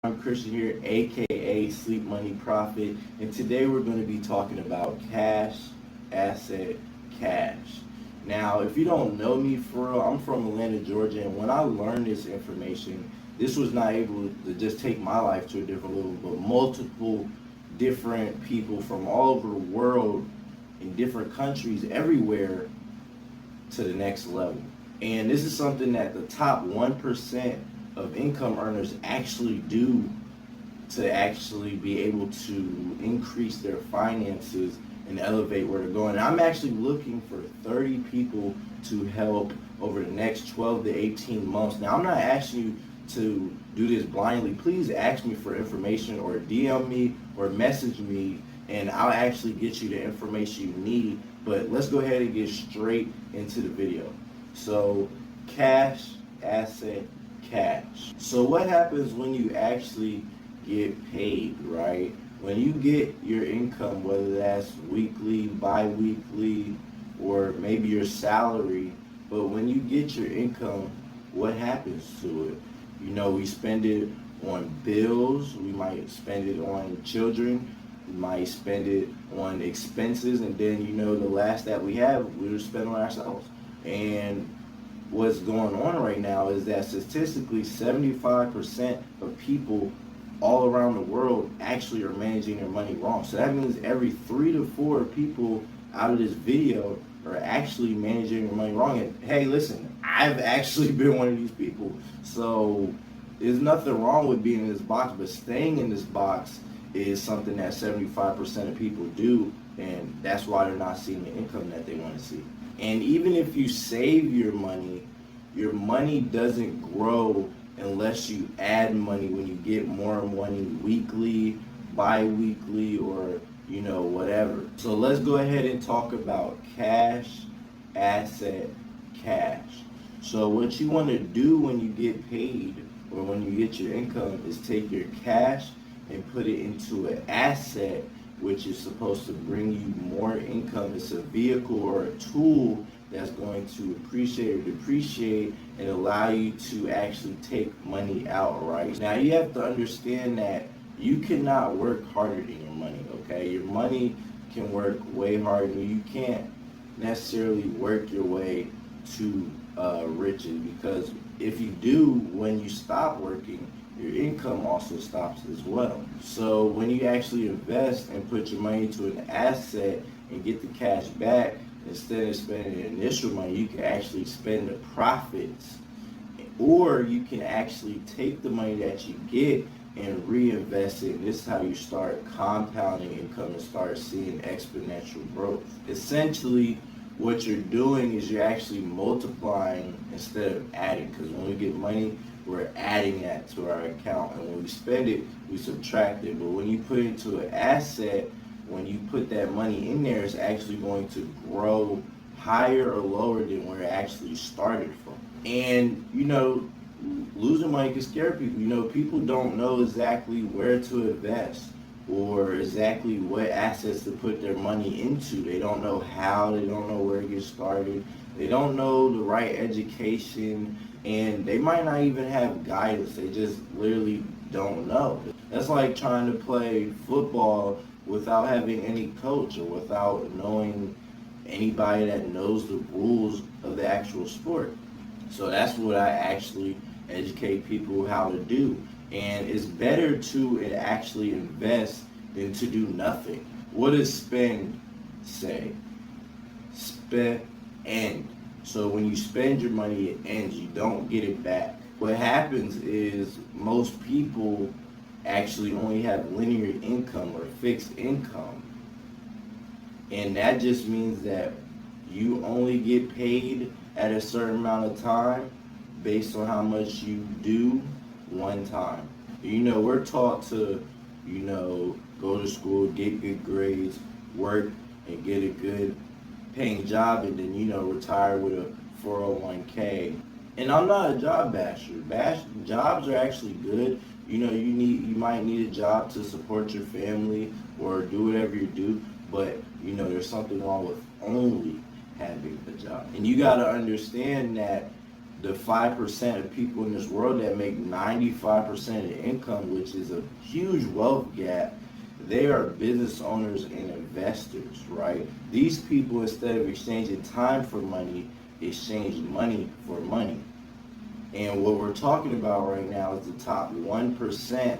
I'm Christian here, aka Sleep Money Profit, and today we're going to be talking about cash, asset, cash. Now, if you don't know me for real, I'm from Atlanta, Georgia, and when I learned this information, this was not able to just take my life to a different level, but multiple different people from all over the world in different countries everywhere to the next level. And this is something that the top 1% of income earners actually do to actually be able to increase their finances and elevate where they're going. And I'm actually looking for 30 people to help over the next 12 to 18 months. Now, I'm not asking you to do this blindly. Please ask me for information or DM me or message me, and I'll actually get you the information you need. But let's go ahead and get straight into the video. So, cash, asset, cash. So what happens when you actually get paid, right? When you get your income, whether that's weekly, bi-weekly, or maybe your salary, but when you get your income, what happens to it? You know, we spend it on bills, we might spend it on children, we might spend it on expenses, and then, you know, the last that we have, we'll spend on ourselves. And what's going on right now is that statistically 75% of people all around the world actually are managing their money wrong. So that means every 3 to 4 people out of this video are actually managing their money wrong. And hey, listen, I've actually been one of these people. So there's nothing wrong with being in this box, but staying in this box is something that 75% of people do, and that's why they're not seeing the income that they want to see. And even if you save your money doesn't grow unless you add money when you get more money weekly, bi-weekly, or, you know, whatever. So let's go ahead and talk about cash, asset, cash. So what you want to do when you get paid or when you get your income is take your cash and put it into an asset, which is supposed to bring you more income. It's a vehicle or a tool that's going to appreciate or depreciate and allow you to actually take money out, right? Now, you have to understand that you cannot work harder than your money, okay? Your money can work way harder. You can't necessarily work your way to riches, because if you do, when you stop working, your income also stops as well. So when you actually invest and put your money into an asset and get the cash back, instead of spending the initial money, you can actually spend the profits. Or you can actually take the money that you get and reinvest it. And this is how you start compounding income and start seeing exponential growth. Essentially, what you're doing is you're actually multiplying instead of adding, because when we get money, we're adding that to our account, and when we spend it, we subtract it. But when you put it into an asset, when you put that money in there, it's actually going to grow higher or lower than where it actually started from. And, you know, losing money can scare people. You know, people don't know exactly where to invest or exactly what assets to put their money into. They don't know how, they don't know where to get started, they don't know the right education, and they might not even have guidance. They just literally don't know. That's like trying to play football without having any coach or without knowing anybody that knows the rules of the actual sport. So that's what I actually educate people how to do. And it's better to actually invest than to do nothing. What does spend say? Spend. So when you spend your money, it ends. You don't get it back. What happens is most people actually only have linear income or fixed income. And that just means that you only get paid at a certain amount of time based on how much you do one time. You know, we're taught to, you know, go to school, get good grades, work, and get a good paying job, and then, you know, retire with a 401k. And I'm not a job basher. Jobs are actually good. You know, you might need a job to support your family or do whatever you do, but, you know, there's something wrong with only having a job. And you got to understand that the 5% of people in this world that make 95% of the income, which is a huge wealth gap, they are business owners and investors, right? These people, instead of exchanging time for money, exchange money for money. And what we're talking about right now is the top 1%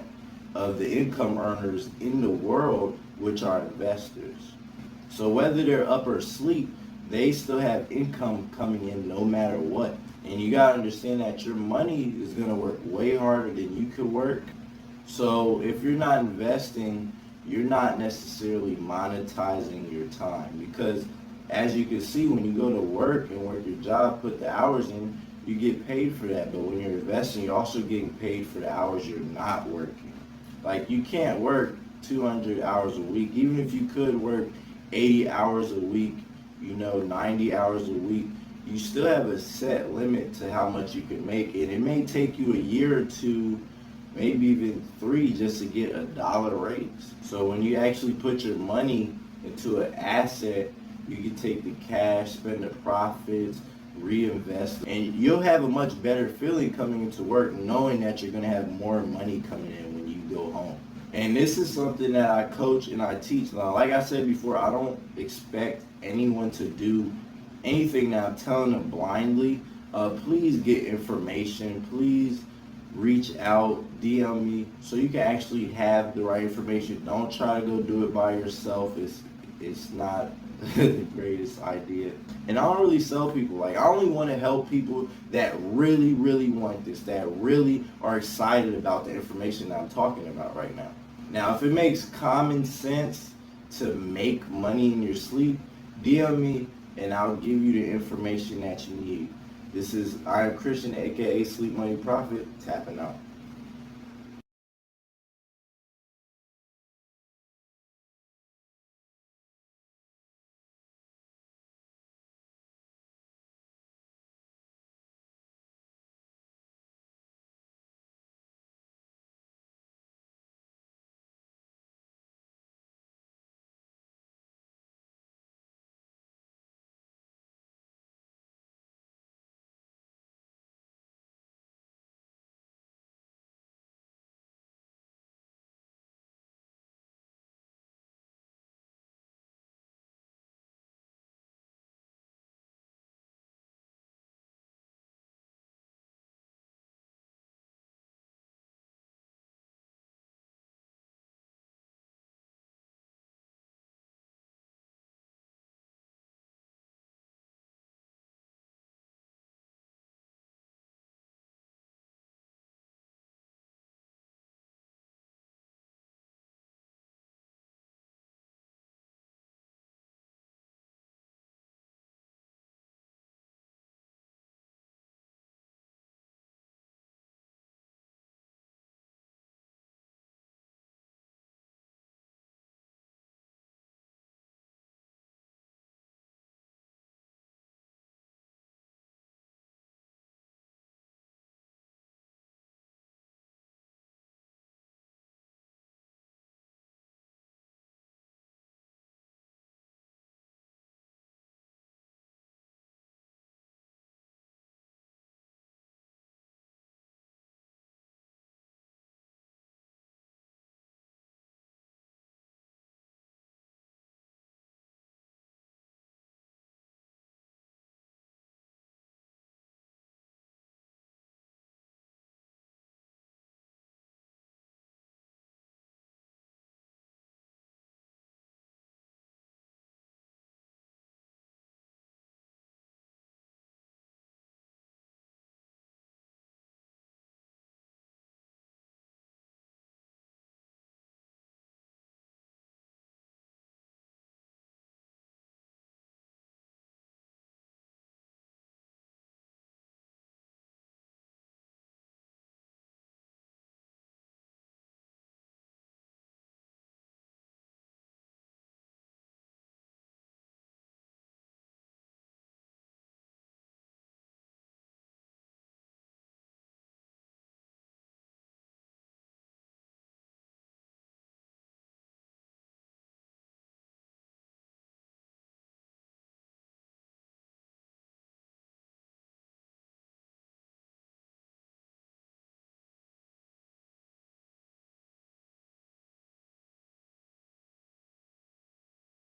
of the income earners in the world, which are investors. So whether they're up or asleep, they still have income coming in no matter what. And you gotta understand that your money is gonna work way harder than you could work. So if you're not investing, you're not necessarily monetizing your time, because as you can see, when you go to work and work your job, put the hours in, you get paid for that. But when you're investing, you're also getting paid for the hours you're not working. Like, you can't work 200 hours a week. Even if you could work 80 hours a week, 90 hours a week, you still have a set limit to how much you can make. And it may take you a year or two, maybe even 3, just to get $1 raise. So when you actually put your money into an asset, you can take the cash, spend the profits, reinvest, and you'll have a much better feeling coming into work knowing that you're going to have more money coming in when you go home. And this is something that I coach and I teach. Now, like I said before, I don't expect anyone to do anything that I'm telling them blindly. Please get information. Please reach out, DM me, so you can actually have the right information. Don't try to go do it by yourself. It's not the greatest idea. And I don't really sell people. Like, I only want to help people that really, really want this, that really are excited about the information that I'm talking about right now. Now, if it makes common sense to make money in your sleep, DM me and I'll give you the information that you need. I am Christian, aka Sleep Money Profit, tapping out.